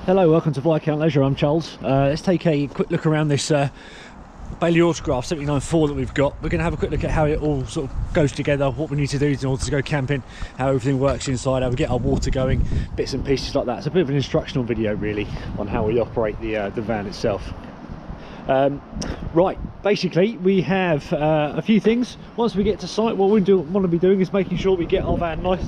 Hello, welcome to Viscount Leisure. I'm Charles. Let's take a quick look around this Bailey Autograph 79.4 that we've got. We're going to have a quick look at how it all sort of goes together, what we need to do in order to go camping, how everything works inside, how we get our water going, bits and pieces like that. It's a bit of an instructional video really on how we operate the van itself. Right, basically we have a few things. Once we get to site, what we want to be doing is making sure we get our van nice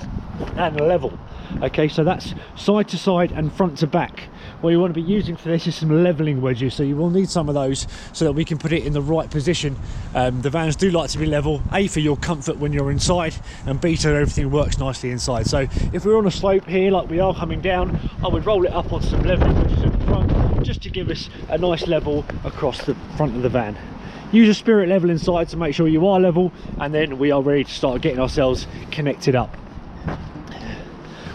and level. Okay, so that's side to side and front to back. What you want to be using for this is some leveling wedges, so you will need some of those so that we can put it in the right position. The vans do like to be level, A, for your comfort when you're inside, and B, so everything works nicely inside. So if we're on a slope here like we are coming down, I would roll it up on some leveling wedges at the front just to give us a nice level across the front of the van. Use a spirit level inside to make sure you are level, and then we are ready to start getting ourselves connected up.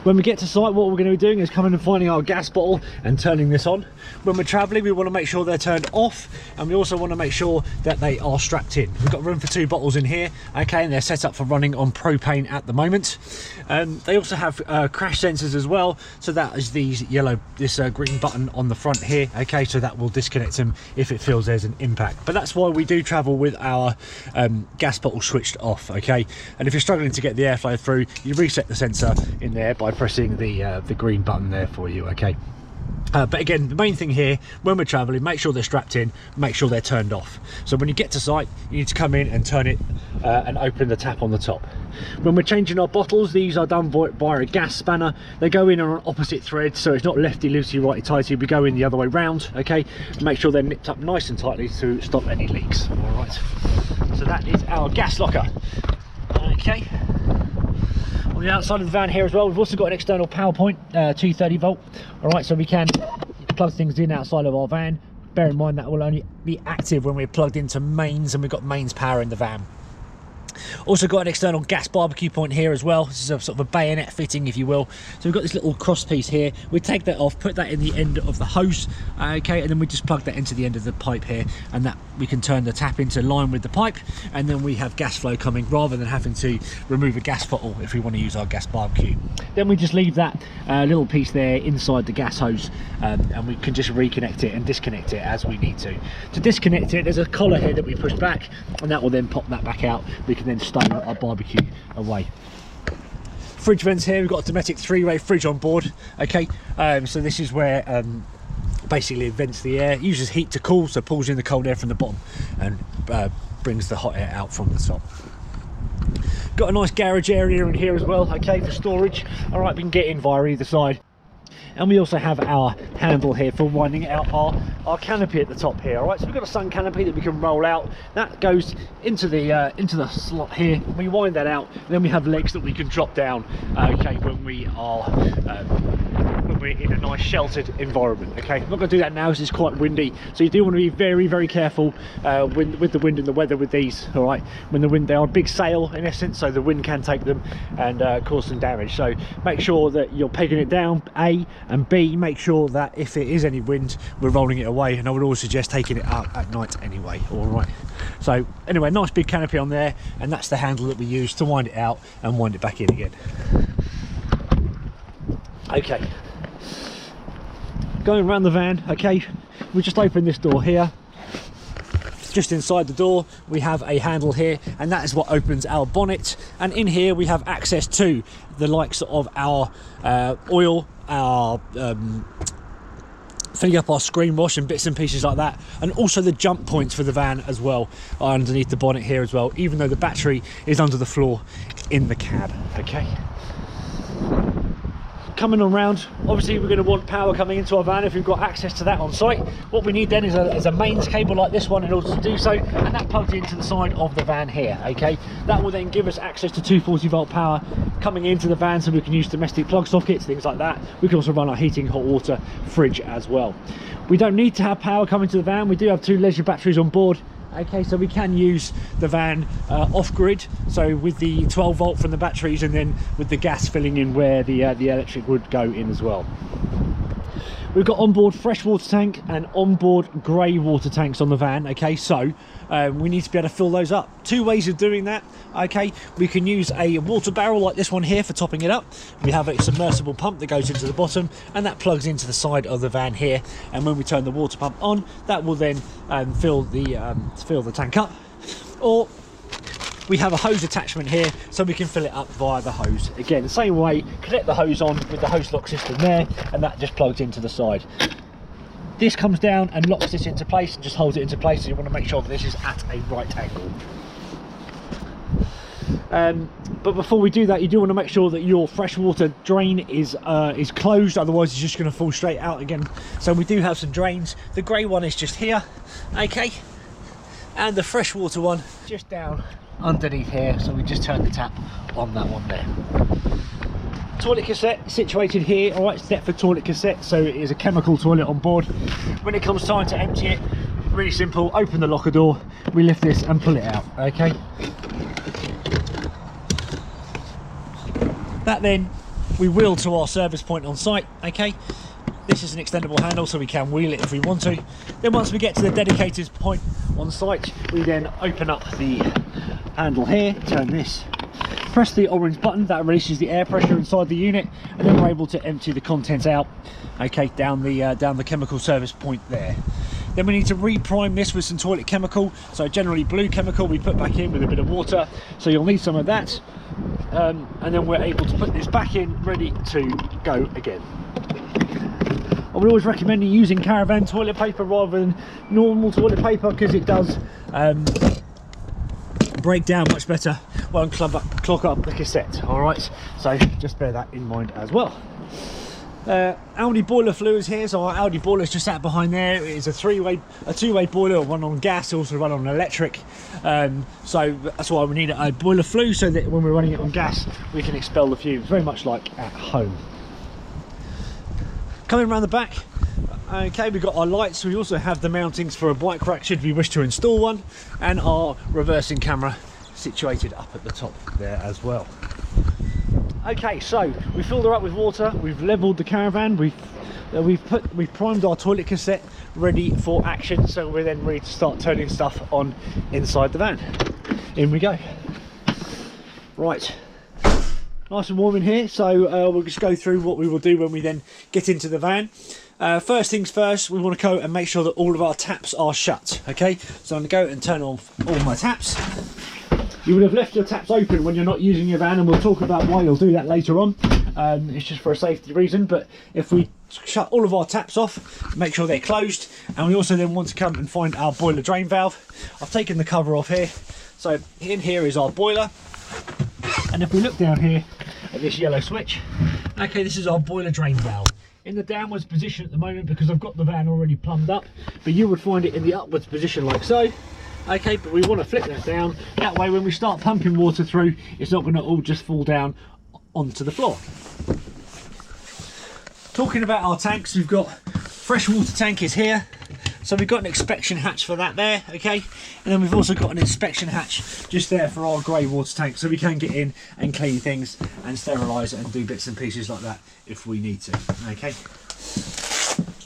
When we get to site, what we're going to be doing is coming and finding our gas bottle and turning this on. When we're travelling, we want to make sure they're turned off, and we also want to make sure that they are strapped in. We've got room for 2 bottles in here, okay, and they're set up for running on propane at the moment. They also have crash sensors as well, so that is this green button on the front here, okay, so that will disconnect them if it feels there's an impact. But that's why we do travel with our gas bottle switched off, okay. And if you're struggling to get the airflow through, you reset the sensor in there by pressing the green button there for you, okay. But again, the main thing here when we're traveling, make sure they're strapped in, make sure they're turned off. So when you get to site, you need to come in and turn it and open the tap on the top. When we're changing our bottles, these are done via a gas spanner. They go in on opposite threads, so it's not lefty loosey righty tighty. We go in the other way round, okay. Make sure they're nipped up nice and tightly to stop any leaks. All right, so that is our gas locker, okay. On the outside of the van here as well, we've also got an external power point, 230 volt. All right, so we can plug things in outside of our van. Bear in mind that will only be active when we're plugged into mains and we've got mains power in the van. Also got an external gas barbecue point here as well. This is a sort of a bayonet fitting, if you will. So we've got this little cross piece here. We take that off, put that in the end of the hose, okay, and then we just plug that into the end of the pipe here, and that we can turn the tap into line with the pipe, and then we have gas flow coming rather than having to remove a gas bottle if we want to use our gas barbecue. Then we just leave that little piece there inside the gas hose, and we can just reconnect it and disconnect it as we need to. To disconnect it, there's a collar here that we push back, and that will then pop that back out. We can then stow our barbecue away. Fridge vents here, we've got a Dometic 3-way fridge on board, okay. So this is where basically it vents the air, uses heat to cool, so pulls in the cold air from the bottom and brings the hot air out from the top. Got a nice garage area in here as well, okay, for storage. All right, we can get in via either side. And we also have our handle here for winding out our canopy at the top here. All right, so we've got a sun canopy that we can roll out. That goes into the slot here. We wind that out, and then we have legs that we can drop down, okay, when we're in a nice sheltered environment. Okay, I'm not going to do that now because it's quite windy, so you do want to be very, very careful with the wind and the weather with these. All right, when the wind, they are a big sail in essence, so the wind can take them and cause some damage. So make sure that you're pegging it down, A, and B, make sure that if it is any wind, we're rolling it away, and I would always suggest taking it up at night anyway. All right, so anyway, nice big canopy on there, and that's the handle that we use to wind it out and wind it back in again. Okay, going around the van, okay, we just open this door here. Just inside the door we have a handle here, and that is what opens our bonnet, and in here we have access to the likes of our oil, our filling up our screen wash and bits and pieces like that, and also the jump points for the van as well are underneath the bonnet here as well, even though the battery is under the floor in the cab. Okay, coming around, obviously we're going to want power coming into our van if we've got access to that on site. What we need then is a mains cable like this one in order to do so, and that plugs into the side of the van here, okay. That will then give us access to 240 volt power coming into the van, so we can use domestic plug sockets, things like that. We can also run our heating, hot water, fridge as well. We don't need to have power coming to the van. We do have 2 leisure batteries on board, okay, so we can use the van off-grid, so with the 12 volt from the batteries, and then with the gas filling in where the electric would go in as well. We've got onboard freshwater tank and onboard grey water tanks on the van. Okay, so we need to be able to fill those up. Two ways of doing that. Okay, we can use a water barrel like this one here for topping it up. We have a submersible pump that goes into the bottom, and that plugs into the side of the van here, and when we turn the water pump on, that will then fill the tank up. Or we have a hose attachment here, so we can fill it up via the hose. Again, the same way, connect the hose on with the hose lock system there, and that just plugs into the side. This comes down and locks this into place and just holds it into place, so you want to make sure that this is at a right angle. But before we do that, you do want to make sure that your freshwater drain is closed, otherwise it's just going to fall straight out again. So we do have some drains. The grey one is just here, okay, and the freshwater one just down underneath here, so we just turn the tap on that one there. Toilet cassette situated here. All right, it's Deptford toilet cassette, so it is a chemical toilet on board. When it comes time to empty it, really simple, open the locker door, we lift this and pull it out. Okay, that then we wheel to our service point on site. Okay, this is an extendable handle, so we can wheel it if we want to. Then once we get to the dedicated point on site, we then open up the handle here, turn this, press the orange button, that releases the air pressure inside the unit, and then we're able to empty the contents out, okay, down the chemical service point there. Then we need to reprime this with some toilet chemical, so generally blue chemical we put back in with a bit of water, so you'll need some of that, and then we're able to put this back in, ready to go again. I would always recommend using caravan toilet paper rather than normal toilet paper, because it does break down much better won't clog up the cassette. All right, so just bear that in mind as well. Audi boiler fluids here, so our Audi boiler is just sat behind there. It is a two-way boiler, one on gas, also one on electric, so that's why we need a boiler flue, so that when we're running it on gas we can expel the fumes, very much like at home. Coming around the back, okay, we've got our lights. We also have the mountings for a bike rack should we wish to install one, and our reversing camera situated up at the top there as well. Okay, so we filled her up with water, we've leveled the caravan, we've primed our toilet cassette ready for action, so we're then ready to start turning stuff on inside the van. In we go. Right, nice and warm in here, so we'll just go through what we will do when we then get into the van. First things first, we want to go and make sure that all of our taps are shut. Okay, so I'm going to go and turn off all my taps. You would have left your taps open when you're not using your van, and we'll talk about why you'll do that later on. It's just for a safety reason, but if we shut all of our taps off, make sure they're closed, and we also then want to come and find our boiler drain valve. I've taken the cover off here, so in here is our boiler, and if we look down here at this yellow switch, okay, this is our boiler drain valve. In the downwards position at the moment because I've got the van already plumbed up, but you would find it in the upwards position like so. Okay, but we want to flip that down, that way when we start pumping water through, it's not going to all just fall down onto the floor. Talking about our tanks, we've got freshwater tank is here, so we've got an inspection hatch for that there, okay, and then we've also got an inspection hatch just there for our grey water tank, so we can get in and clean things and sterilise it and do bits and pieces like that if we need to. Okay,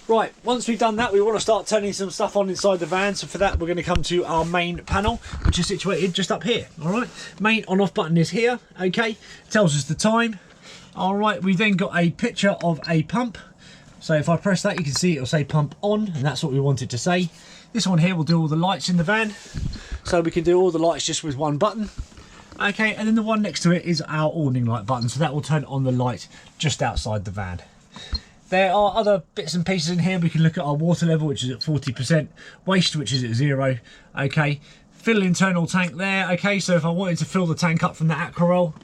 right, once we've done that, we want to start turning some stuff on inside the van, so for that we're going to come to our main panel, which is situated just up here. All right, main on off button is here, okay, tells us the time. All right, we've then got a picture of a pump, so if I press that you can see it'll say pump on, and that's what we wanted to say. This one here will do all the lights in the van, so we can do all the lights just with one button. Okay, and then the one next to it is our awning light button, so that will turn on the light just outside the van. There are other bits and pieces in here. We can look at our water level, which is at 40%, waste, which is at 0. Okay, fill internal tank there. Okay, so if I wanted to fill the tank up from the Aquarol,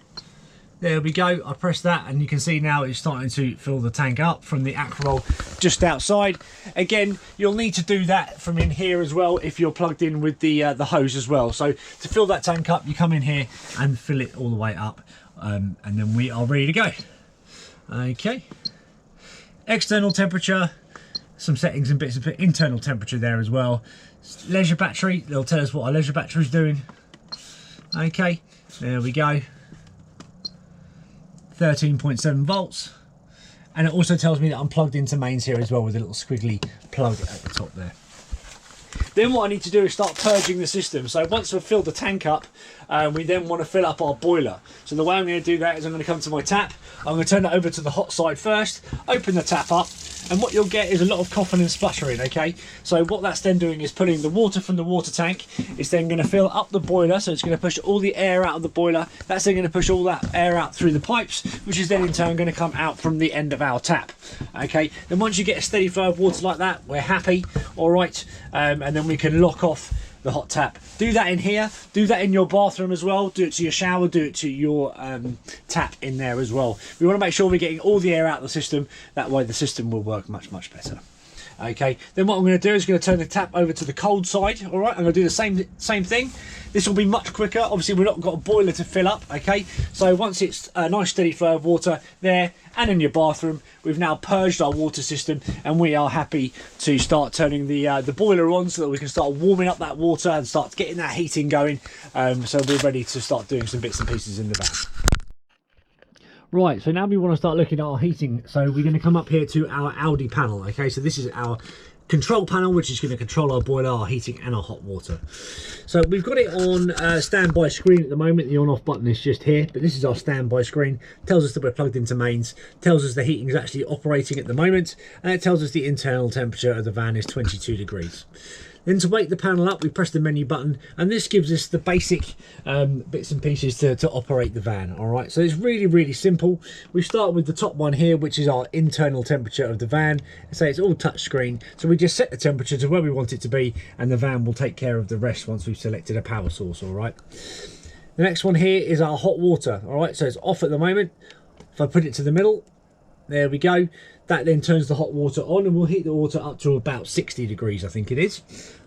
there we go, I press that and you can see now it's starting to fill the tank up from the Aquarol just outside. Again, you'll need to do that from in here as well if you're plugged in with the hose as well. So to fill that tank up, you come in here and fill it all the way up, and then we are ready to go. Okay, external temperature, some settings and bits of internal temperature there as well. Leisure battery, they'll tell us what our leisure battery is doing. Okay, there we go, 13.7 volts, And it also tells me that I'm plugged into mains here as well with a little squiggly plug at the top there. Then what I need to do is start purging the system. So once we've filled the tank up, we then want to fill up our boiler. So the way I'm going to do that is I'm going to come to my tap. I'm going to turn it over to the hot side first, open the tap up, and what you'll get is a lot of coughing and spluttering, okay? So what that's then doing is pulling the water from the water tank. It's then going to fill up the boiler, so it's going to push all the air out of the boiler. That's then going to push all that air out through the pipes, which is then in turn going to come out from the end of our tap, okay? Then once you get a steady flow of water like that, we're happy, all right? And then we can lock off the hot tap. Do that in here, do that in your bathroom as well, do it to your shower, do it to your tap in there as well. We want to make sure we're getting all the air out of the system, that way the system will work much better. Okay, then what I'm going to do is going to turn the tap over to the cold side. All right, I'm going to do the same thing. This will be much quicker. Obviously we've not got a boiler to fill up, okay? So once it's a nice steady flow of water there and in your bathroom, we've now purged our water system and we are happy to start turning the boiler on so that we can start warming up that water and start getting that heating going. So we're ready to start doing some bits and pieces in the van. Right, so now we want to start looking at our heating. So we're going to come up here to our Aldi panel, okay? So this is our control panel, which is going to control our boiler, our heating and our hot water. So we've got it on standby screen at the moment. The on off button is just here, but this is our standby screen. Tells us that we're plugged into mains, tells us the heating is actually operating at the moment, and it tells us the internal temperature of the van is 22 degrees. Then to wake the panel up, we press the menu button, and this gives us the basic bits and pieces to operate the van. All right, so it's really simple. We start with the top one here, which is our internal temperature of the van. So it's all touch screen, so we just set the temperature to where we want it to be, and the van will take care of the rest once we've selected a power source. All right, the next one here is our hot water. All right, so it's off at the moment. If I put it to the middle, there we go. That then turns the hot water on, and we'll heat the water up to about 60 degrees, I think it is.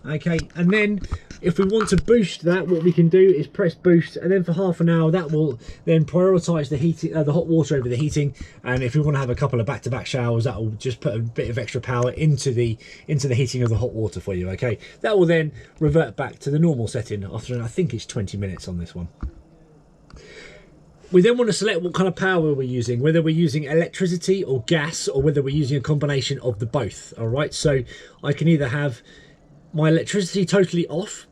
Okay, and then if we want to boost that, what we can do is press boost, and then for half an hour that will then prioritize the heating, the hot water over the heating. And if we want to have a couple of back-to-back showers, that will just put a bit of extra power into the heating of the hot water for you. Okay, that will then revert back to the normal setting after, I think it's 20 minutes on this one. We then want to select what kind of power we're using, whether we're using electricity or gas, or whether we're using a combination of the both. All right, so I can either have my electricity totally off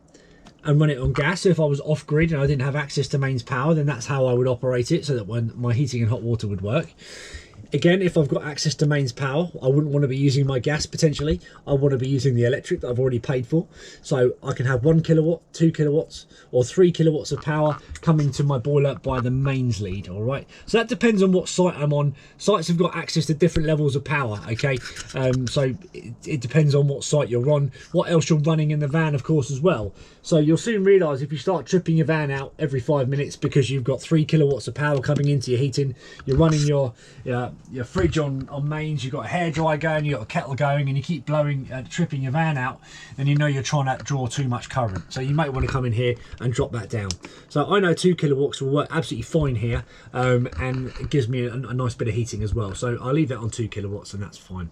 and run it on gas. So if I was off grid and I didn't have access to mains power, then that's how I would operate it, so that when my heating and hot water would work. Again, if I've got access to mains power, I wouldn't want to be using my gas potentially. I want to be using the electric that I've already paid for. So I can have 1 kilowatt, 2 kilowatts, or 3 kilowatts of power coming to my boiler by the mains lead, all right? So that depends on what site I'm on. Sites have got access to different levels of power, okay? So it depends on what site you're on, what else you're running in the van, of course, as well. So you'll soon realise if you start tripping your van out every 5 minutes because you've got 3 kilowatts of power coming into your heating, you're running your fridge on mains, you've got a hairdryer going, you've got a kettle going, and you keep tripping your van out, then you know you're trying to draw too much current. So you might want to come in here and drop that down. So I know 2 kilowatts will work absolutely fine here, and it gives me a nice bit of heating as well. So I'll leave that on 2 kilowatts and that's fine.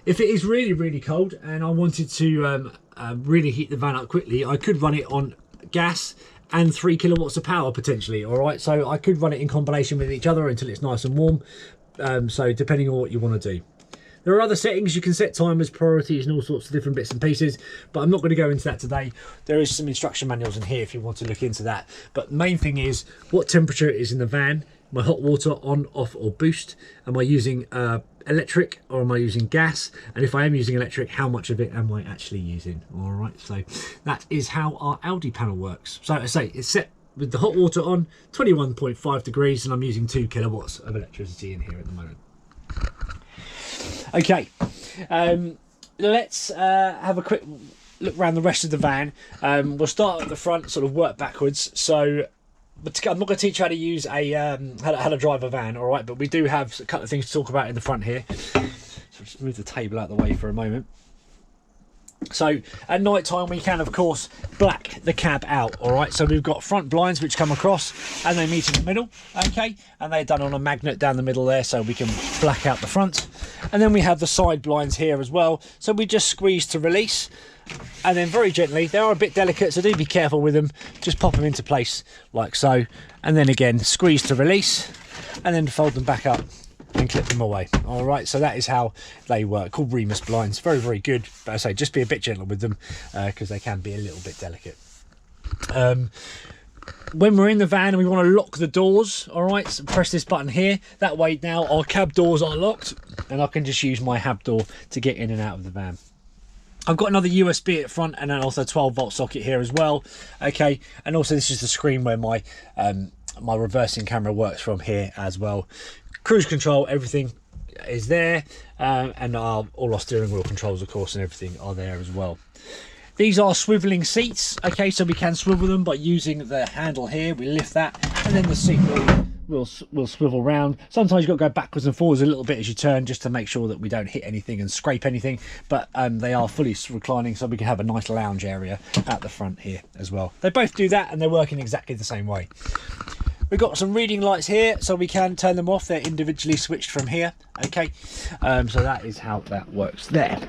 If it is really cold and I wanted to really heat the van up quickly, I could run it on gas and 3 kilowatts of power potentially. All right, so I could run it in combination with each other until it's nice and warm. So depending on what you want to do. There are other settings. You can set timers, priorities, and all sorts of different bits and pieces, but I'm not going to go into that today. There is some instruction manuals in here if you want to look into that. But the main thing is what temperature is in the van, my hot water on, off, or boost. Am I using electric or am I using gas? And if I am using electric, how much of it am I actually using? All right, so that is how our Aldi panel works. So I say it's set with the hot water on, 21.5 degrees, and I'm using 2 kilowatts of electricity in here at the moment. Okay, let's have a quick look around the rest of the van. We'll start at the front, sort of work backwards. So, but I'm not going to teach you how to use how to drive a van, all right? But we do have a couple of things to talk about in the front here. So just move the table out of the way for a moment. So at night time we can of course black the cab out, all right? So we've got front blinds which come across and they meet in the middle, okay, and they're done on a magnet down the middle there, so we can black out the front. And then we have the side blinds here as well, so we just squeeze to release, and then very gently, they are a bit delicate, so do be careful with them, just pop them into place like so, and then again squeeze to release, and then fold them back up and clip them away. All right, so that is how they work. Called Remus blinds. Very, very good. But I say, just be a bit gentle with them because they can be a little bit delicate. When we're in the van and we want to lock the doors, all right, so press this button here. That way now our cab doors are locked and I can just use my hab door to get in and out of the van. I've got another USB at front and then also 12-volt socket here as well. Okay, and also this is the screen where my my reversing camera works from here as well. Cruise control, everything is there, and all our steering wheel controls, of course, and everything are there as well. These are swiveling seats, okay, so we can swivel them by using the handle here. We lift that, and then the seat will swivel round. Sometimes you've got to go backwards and forwards a little bit as you turn, just to make sure that we don't hit anything and scrape anything. But they are fully reclining, so we can have a nice lounge area at the front here as well. They both do that, and they're working exactly the same way. We've got some reading lights here, so we can turn them off. They're individually switched from here, okay. So that is how that works there.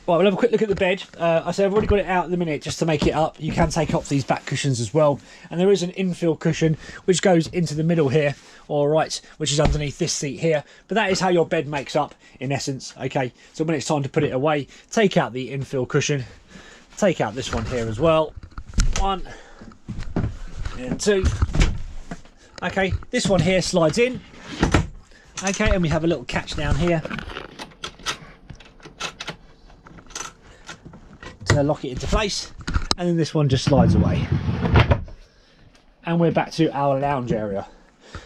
Right, we'll have a quick look at the bed. I said I've already got it out at the minute just to make it up. You can take off these back cushions as well. And there is an infill cushion which goes into the middle here, all right, which is underneath this seat here. But that is how your bed makes up in essence, okay. So when it's time to put it away, take out the infill cushion, take out this one here as well. 1 and 2. Okay, this one here slides in. Okay, and we have a little catch down here to lock it into place, and then this one just slides away, and we're back to our lounge area.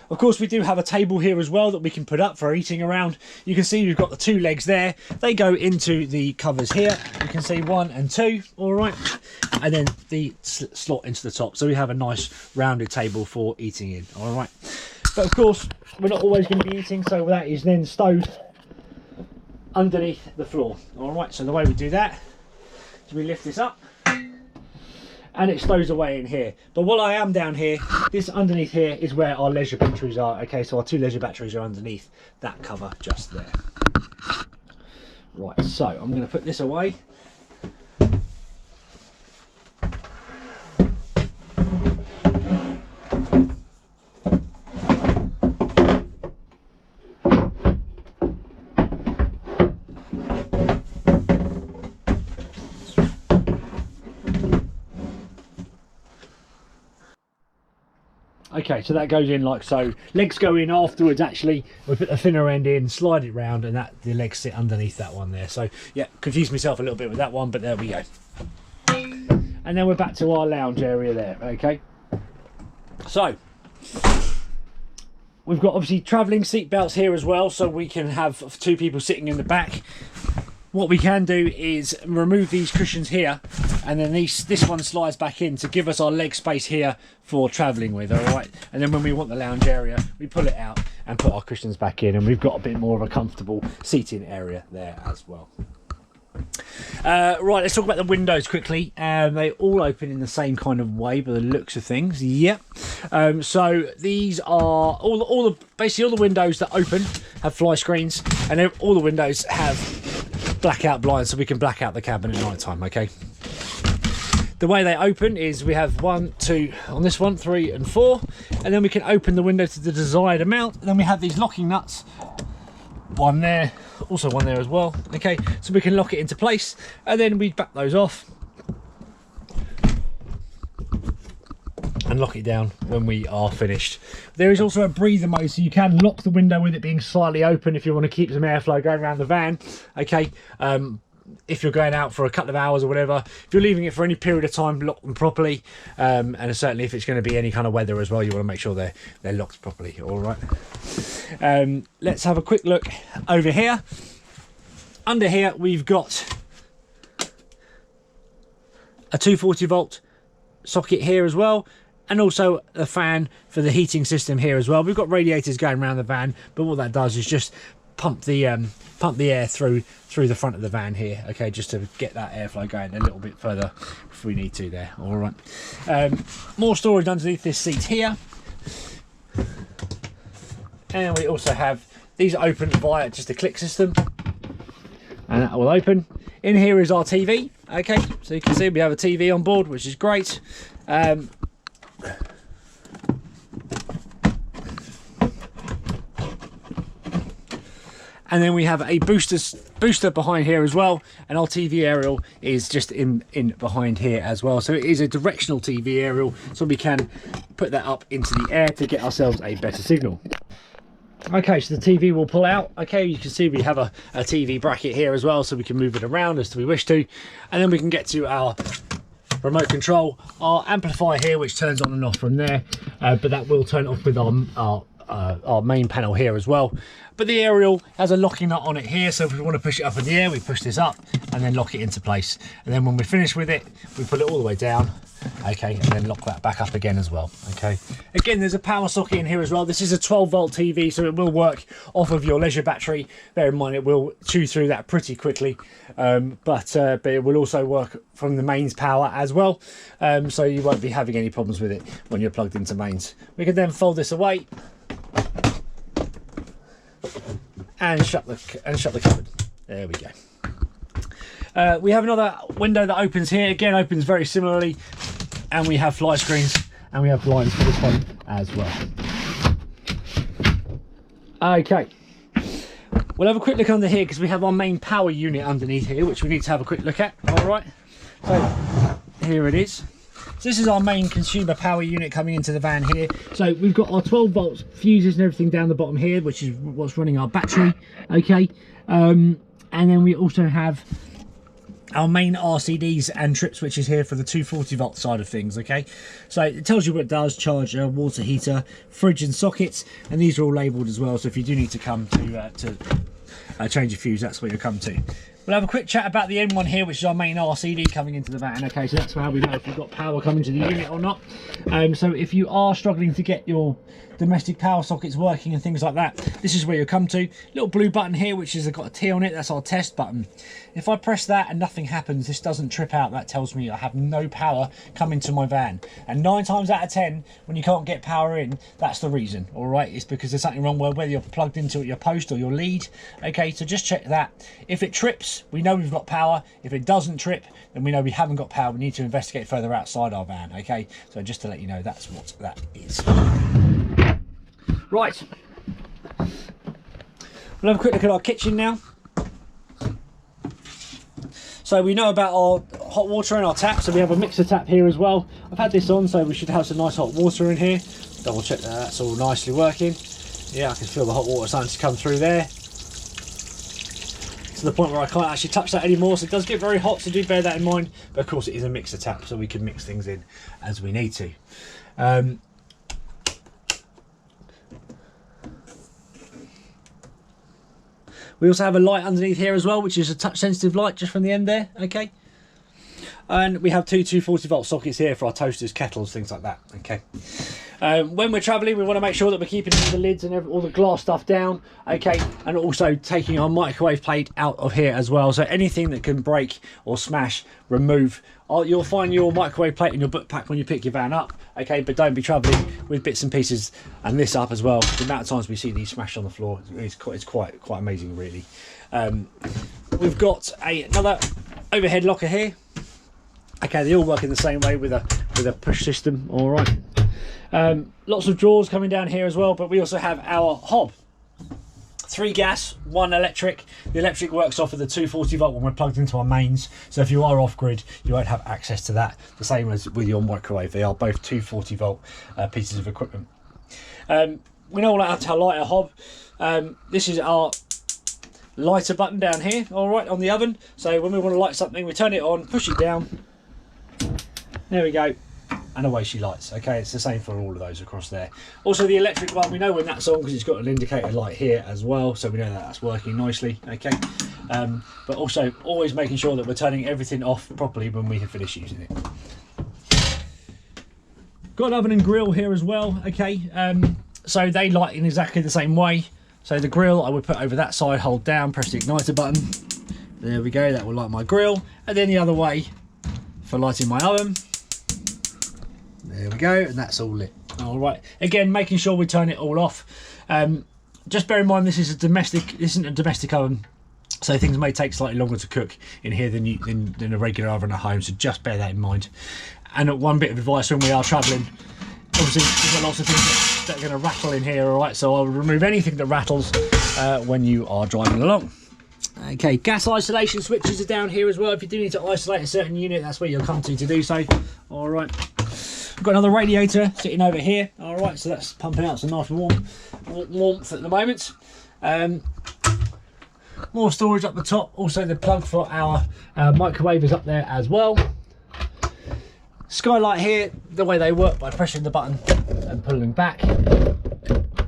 Of course, we do have a table here as well that we can put up for eating around. You can see we've got the 2 legs there. They go into the covers here. You can see 1 and 2, all right, and then the slot into the top. So we have a nice rounded table for eating in, all right. But of course, we're not always going to be eating, so that is then stowed underneath the floor, all right. So the way we do that, we lift this up and it stows away in here. But while I am down here, this underneath here is where our leisure batteries are. Okay, so our 2 leisure batteries are underneath that cover just there. Right, so I'm going to put this away. Okay, so that goes in like so. Legs go in afterwards actually. We put the thinner end in, slide it round, and that the legs sit underneath that one there. So yeah, confused myself a little bit with that one, but there we go. And then we're back to our lounge area there, okay. So we've got obviously travelling seat belts here as well, so we can have 2 people sitting in the back. What we can do is remove these cushions here, and then this one slides back in to give us our leg space here for travelling with, all right. And then when we want the lounge area, we pull it out and put our cushions back in, and we've got a bit more of a comfortable seating area there as well. Right, let's talk about the windows quickly. They all open in the same kind of way by the looks of things. Yep. So these are basically all the windows that open have fly screens, and all the windows have blackout blinds, so we can black out the cabin at night time, okay. The way they open is we have 1, 2 on this one, 3 and 4, and then we can open the window to the desired amount. And then we have these locking nuts, one there, also one there as well, okay, so we can lock it into place, and then we back those off and lock it down when we are finished. There is also a breather mode, so you can lock the window with it being slightly open if you want to keep some airflow going around the van, okay. If you're going out for a couple of hours or whatever, if you're leaving it for any period of time, lock them properly, and certainly if it's going to be any kind of weather as well, you want to make sure they're locked properly, all right. Let's have a quick look over here. Under here we've got a 240-volt socket here as well, and also a fan for the heating system here as well. We've got radiators going around the van, but what that does is just pump the air through the front of the van here, okay, just to get that airflow going a little bit further if we need to there, all right. More storage underneath this seat here, and we also have these open via just a click system, and that will open. In here is our TV, okay, so you can see we have a TV on board, which is great. And then we have a booster behind here as well, and our TV aerial is just in behind here as well. So it is a directional TV aerial, so we can put that up into the air to get ourselves a better signal. Okay, so the TV will pull out. Okay, you can see we have a TV bracket here as well, so we can move it around as we wish to. And then we can get to our remote control, our amplifier here, which turns on and off from there, but that will turn off with our main panel here as well. But the aerial has a locking nut on it here, so if we want to push it up in the air, we push this up and then lock it into place. And then when we're finished with it, we pull it all the way down, okay, and then lock that back up again as well. Okay, again, there's a power socket in here as well. This is a 12-volt TV, so it will work off of your Leisure battery. Bear in mind, it will chew through that pretty quickly, but it will also work from the mains power as well, so you won't be having any problems with it when you're plugged into mains. We can then fold this away and shut the cupboard. There we go. We have another window that opens here. Again, opens very similarly, and we have fly screens and we have blinds for this one as well. Okay, we'll have a quick look under here because we have our main power unit underneath here, which we need to have a quick look at. All right, so here it is. So this is our main consumer power unit coming into the van here. So we've got our 12 volts fuses and everything down the bottom here, which is what's running our battery. Okay, and then we also have our main RCDs and trip switches here for the 240 volt side of things. Okay, so it tells you what it does: charger, water heater, fridge and sockets, and these are all labelled as well, so if you do need to come to change a fuse, that's where you'll come to. We'll have a quick chat about the M1 here, which is our main RCD coming into the van. Okay, so that's how we know if we've got power coming to the unit or not. So if you are struggling to get your domestic power sockets working and things like that, this is where you'll come to. Little blue button here, which has got a T on it, that's our test button. If I press that and nothing happens, this doesn't trip out, that tells me I have no power coming to my van. And 9 times out of 10, when you can't get power in, that's the reason. All right, it's because there's something wrong whether you're plugged into your post or your lead. Okay, so just check that. If it trips, we know we've got power. If it doesn't trip, then we know we haven't got power. We need to investigate further outside our van. Okay, so just to let you know, that's what that is. Right, we'll have a quick look at our kitchen now. So we know about our hot water and our tap, so we have a mixer tap here as well. I've had this on, so we should have some nice hot water in here. Double check that that's all nicely working. Yeah, I can feel the hot water starting to come through there, to the point where I can't actually touch that anymore, so it does get very hot, so do bear that in mind. But of course it is a mixer tap, so we can mix things in as we need to. We also have a light underneath here as well, which is a touch sensitive light just from the end there. Okay, and we have two 240 volt sockets here for our toasters, kettles, things like that. Okay, when we're traveling, we want to make sure that we're keeping all the lids and all the glass stuff down. Okay, and also taking our microwave plate out of here as well, so anything that can break or smash, remove. You'll find your microwave plate in your book pack when you pick your van up. Okay, but don't be traveling with bits and pieces and this up as well. The amount of times we see these smashed on the floor is quite amazing, really. We've got another overhead locker here. Okay, they all work in the same way with a push system. All right. Lots of drawers coming down here as well, but we also have our hob. 3 gas, 1 electric. The electric works off of the 240 volt when we're plugged into our mains, so if you are off grid, you won't have access to that. The same as with your microwave, they are both 240 volt pieces of equipment. We know how to light a hob. This is our lighter button down here, all right, on the oven. So when we want to light something, we turn it on, push it down. There we go. And away she lights. Okay, it's the same for all of those across there. Also the electric one, we know when that's on because it's got an indicator light here as well, so we know that that's working nicely. Okay, but also always making sure that we're turning everything off properly when we have finished using it. Got an oven and grill here as well. Okay, so they light in exactly the same way. So the grill I would put over that side, hold down, press the igniter button. There we go, that will light my grill. And then the other way for lighting my oven. There we go, and that's all lit. All right, again, making sure we turn it all off. Just bear in mind this isn't a domestic oven, so things may take slightly longer to cook in here than a regular oven at home, so just bear that in mind. And one bit of advice when we are traveling, obviously we've got lots of things that are going to rattle in here, all right, so I'll remove anything that rattles when you are driving along. Okay, gas isolation switches are down here as well. If you do need to isolate a certain unit, that's where you'll come to do so. All right, we've got another radiator sitting over here. All right, so that's pumping out some nice warmth at the moment. More storage up the top. Also the plug for our microwave is up there as well. Skylight here, the way they work by pressing the button and pulling back.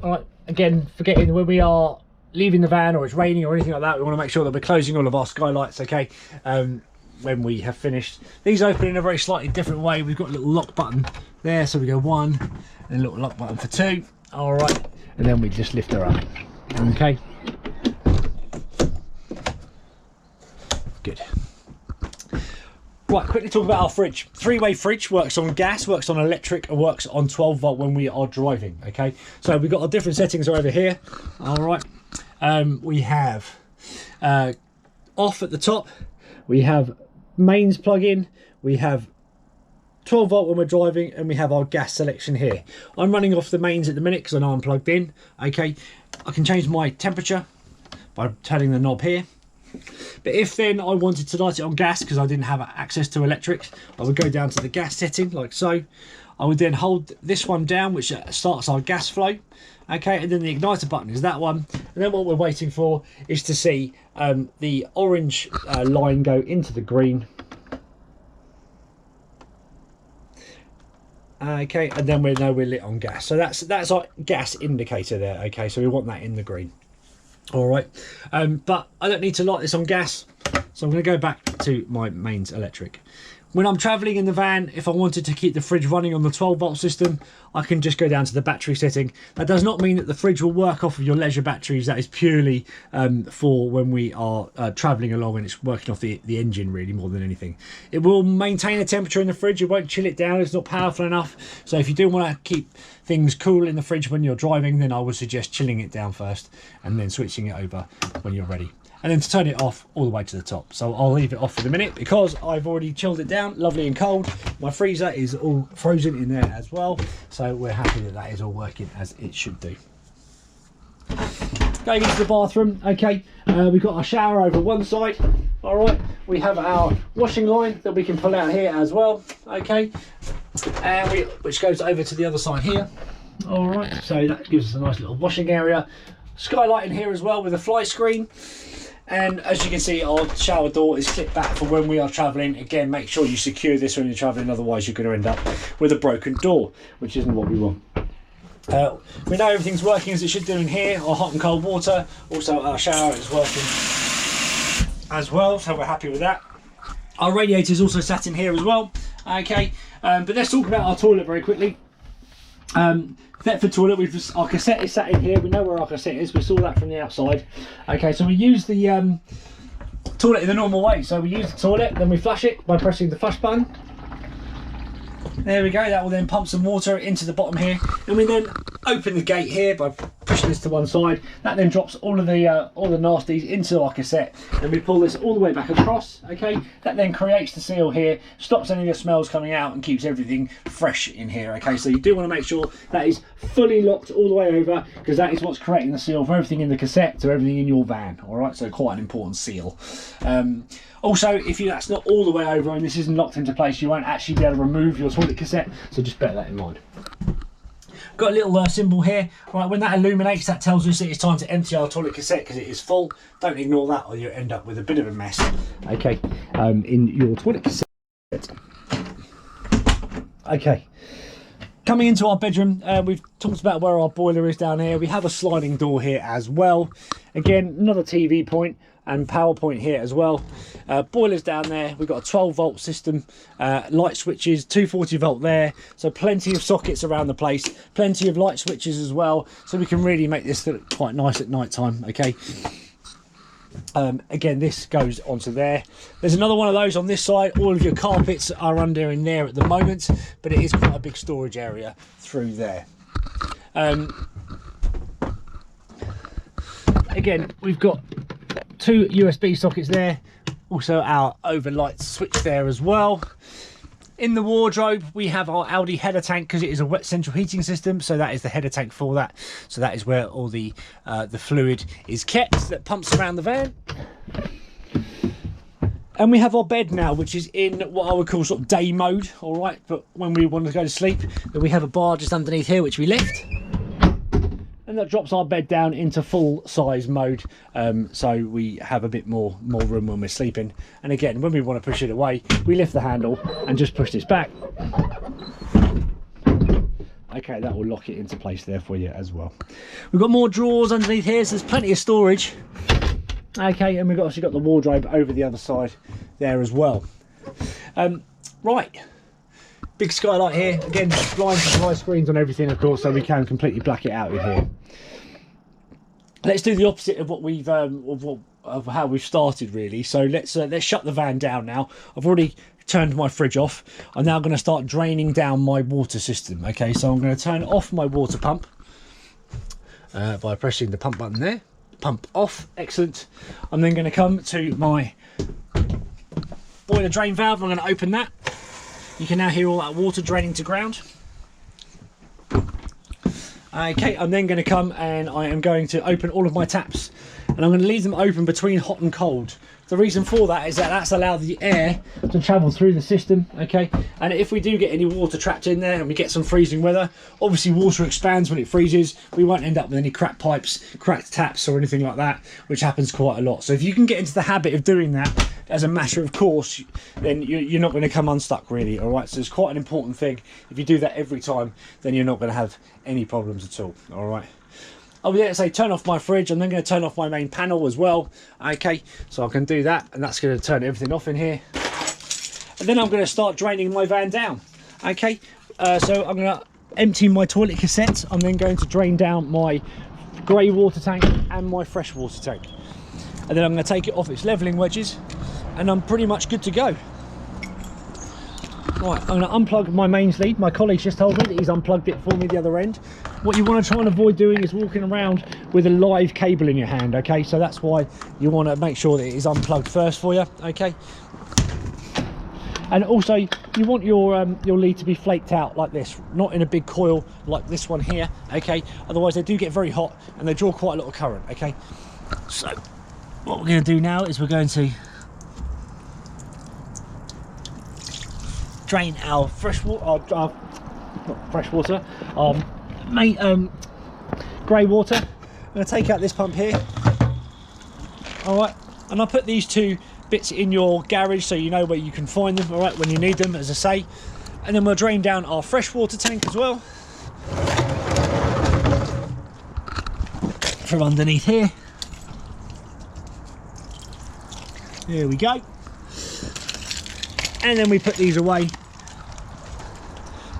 All right, again, forgetting when we are leaving the van or it's raining or anything like that, we want to make sure that we're closing all of our skylights, okay, when we have finished. These open in a very slightly different way. We've got a little lock button there, so we go 1 and a little lock button for 2. All right, and then we just lift her up. Okay, good. Right, quickly talk about our fridge. 3-way fridge, works on gas, works on electric, and works on 12 volt when we are driving. Okay, so we've got our different settings over here. All right, we have off at the top, we have mains plug in, we have 12 volt when we're driving, and we have our gas selection here. I'm running off the mains at the minute because I know I'm plugged in. Okay, I can change my temperature by turning the knob here. But if then I wanted to light it on gas because I didn't have access to electrics, I would go down to the gas setting like so. I would then hold this one down, which starts our gas flow. Okay, and then the igniter button is that one. And then what we're waiting for is to see the orange line go into the green. Okay, and then we know we're lit on gas. So that's our gas indicator there. Okay, so we want that in the green. All right, but I don't need to light this on gas, so I'm going to go back to my mains electric. When I'm traveling in the van, if I wanted to keep the fridge running on the 12 volt system, I can just go down to the battery setting. That does not mean that the fridge will work off of your leisure batteries. That is purely for when we are traveling along and it's working off the engine really more than anything. It will maintain a temperature in the fridge. It won't chill it down. It's not powerful enough. So if you do want to keep things cool in the fridge when you're driving, then I would suggest chilling it down first and then switching it over when you're ready. And then to turn it off all the way to the top. So I'll leave it off for the minute because I've already chilled it down, lovely and cold. My freezer is all frozen in there as well. So we're happy that that is all working as it should do. Going into the bathroom, okay, we've got our shower over one side. All right, we have our washing line that we can pull out here as well, okay, and which goes over to the other side here. All right, so that gives us a nice little washing area. Skylight in here as well with a fly screen. And as you can see, our shower door is clipped back for when we are travelling. Again, make sure you secure this when you're travelling, otherwise you're going to end up with a broken door, which isn't what we want. We know everything's working as it should do in here. Our hot and cold water, also our shower is working as well, so we're happy with that. Our radiator is also sat in here as well. Okay, but let's talk about our toilet very quickly. Thetford toilet, our cassette is sat in here. We know where our cassette is. We saw that from the outside. Okay, so we use the toilet in the normal way. So we use the toilet, then we flush it by pressing the flush button. There we go. That will then pump some water into the bottom here, and we then open the gate here by pushing this to one side. That then drops all the nasties into our cassette, and we pull this all the way back across. Okay, that then creates the seal here, stops any of the smells coming out, and keeps everything fresh in here. Okay, so you do want to make sure that is fully locked all the way over, because that is what's creating the seal for everything in the cassette to everything in your van. All right, so quite an important seal. Also, if that's not all the way over and this isn't locked into place, you won't actually be able to remove your toilet cassette, so just bear that in mind. Got a little symbol here. Right, when that illuminates, that tells us that it's time to empty our toilet cassette because it is full. Don't ignore that or you'll end up with a bit of a mess, okay, in your toilet cassette. Okay, coming into our bedroom, we've talked about where our boiler is down here. We have a sliding door here as well. Again, another TV point and power point here as well. Boilers down there. We've got a 12 volt system, light switches, 240 volt there, so plenty of sockets around the place, plenty of light switches as well, so we can really make this look quite nice at night time. Okay, again, this goes onto there. There's another one of those on this side. All of your carpets are under in there at the moment, but it is quite a big storage area through there. Again, we've got 2 USB sockets there, also our overlight switch there as well. In the wardrobe, we have our Audi header tank because it is a wet central heating system. So that is the header tank for that. So that is where all the fluid is kept that pumps around the van. And we have our bed now, which is in what I would call sort of day mode, all right? But when we want to go to sleep, then we have a bar just underneath here, which we lift. And that drops our bed down into full size mode. So we have a bit more room when we're sleeping. And again, when we want to push it away, we lift the handle and just push this back. Okay, that will lock it into place there for you as well. We've got more drawers underneath here, so there's plenty of storage. Okay, and we've obviously got the wardrobe over the other side there as well. Right, big skylight here. Again, blind supply screens on everything, of course, so we can completely black it out in here. Let's do the opposite of what we've of how we've started, really. So let's shut the van down now. I've already turned my fridge off. I'm now going to start draining down my water system. Okay, so I'm going to turn off my water pump by pressing the pump button there. Pump off, excellent. I'm then going to come to my boiler drain valve. I'm going to open that. You can now hear all that water draining to ground. Okay, I'm then going to come and I am going to open all of my taps, and I'm going to leave them open between hot and cold. The reason for that is that that's allowed the air to travel through the system, okay? And if we do get any water trapped in there and we get some freezing weather, obviously water expands when it freezes. We won't end up with any cracked pipes, cracked taps or anything like that, which happens quite a lot. So if you can get into the habit of doing that as a matter of course, then you're not going to come unstuck, really, all right? So it's quite an important thing. If you do that every time, then you're not going to have any problems at all, all right? Oh yeah, say turn off my fridge. I'm then going to turn off my main panel as well. Okay, so I can do that, and that's going to turn everything off in here. And then I'm going to start draining my van down. Okay, so I'm going to empty my toilet cassette. I'm then going to drain down my grey water tank and my fresh water tank. And then I'm going to take it off its levelling wedges, and I'm pretty much good to go. Right, I'm going to unplug my mains lead. My colleague's just told me that he's unplugged it for me the other end. What you want to try and avoid doing is walking around with a live cable in your hand, okay? So that's why you want to make sure that it is unplugged first for you, okay? And also, you want your lead to be flaked out like this, not in a big coil like this one here, okay? Otherwise, they do get very hot and they draw quite a lot of current, okay? So, what we're going to do now is we're going to drain our fresh water, not fresh water, grey water. I'm going to take out this pump here. All right, and I'll put these two bits in your garage so you know where you can find them, all right, when you need them, as I say. And then we'll drain down our fresh water tank as well from underneath here. There we go. And then we put these away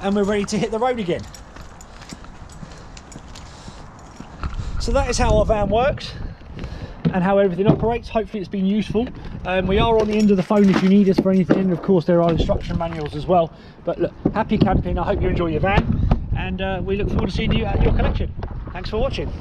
and we're ready to hit the road again. So that is how our van works and how everything operates. Hopefully it's been useful. We are on the end of the phone if you need us for anything, and of course there are instruction manuals as well. But look, happy camping. I hope you enjoy your van, and we look forward to seeing you at your collection. Thanks for watching.